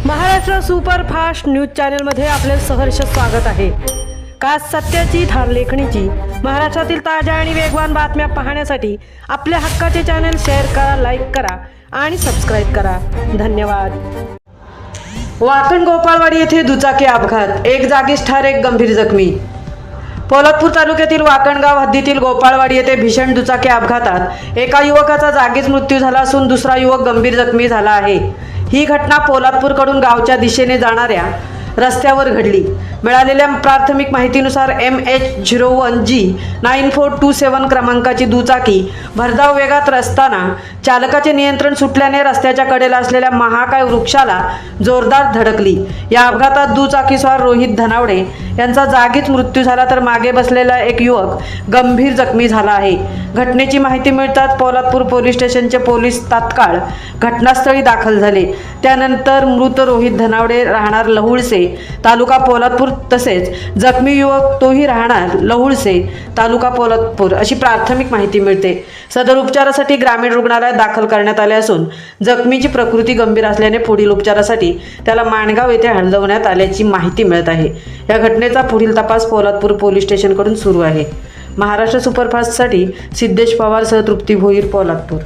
Maharashtra superfast news चॅनलमध्ये आपले सहर्ष स्वागत आहे। खास सत्याची थार लेखणीची महाराष्ट्रातील ताज्या आणि वेगवान बातम्या पाहण्यासाठी आपल्या हक्काचे चॅनल शेअर करा, लाईक करा आणि सबस्क्राईब करा। धन्यवाद। वाकण गोपाळवाडी येथे दुचाकी अपघात, एक जागीच ठार, एक गंभीर जखमी। पोलादपूर तालुक्यातील वाकणगाव हद्दीतील गोपाळवाडी येथे भीषण दुचाकी अपघातात एका युवकाचा जागीच मृत्यू झाला असून दुसरा युवक गंभीर जखमी झाला आहे। ही घटना पोलादपूरकडून गावच्या दिशेने जाणाऱ्या रस्त्यावर घडली। मिळालेल्या प्राथमिक माहितीनुसार MH01G9427 क्रमांकाची दुचाकी भरधाव वेगात असताना चालकाचे नियंत्रण सुटल्याने रस्त्याच्या कडेला असलेल्या महाकाय वृक्षाला जोरदार धडकली। या अपघातात दुचाकीस्वार रोहित धनावडे यांचा जागीच मृत्यू झाला तर मागे बसलेला एक युवक गंभीर जखमी झाला आहे। घटनेची माहिती मिळताच पोलादपूर पोलीस स्टेशनचे पोलीस तात्काळ घटनास्थळी दाखल झाले। त्यानंतर मृत रोहित धनावडे राहणार लहुळसे तालुका पोलादपूर तसेच जखमी युवक तोही राहणार लहुळसे तालुका पोलादपूर अशी प्राथमिक माहिती मिळते। सदर उपचारासाठी ग्रामीण रुग्णालयात दाखल करण्यात आले असून जखमीची प्रकृती गंभीर असल्याने पुढील उपचारासाठी त्याला माणगाव येथे हलवण्यात आल्याची माहिती मिळत आहे। या घटनेचा पुढील तपास पोलादपूर पोलीस स्टेशनकडून सुरू आहे। महाराष्ट्र सुपरफास्टसाठी सिद्धेश पवार सह तृप्ती भोईर, पोलादपूर।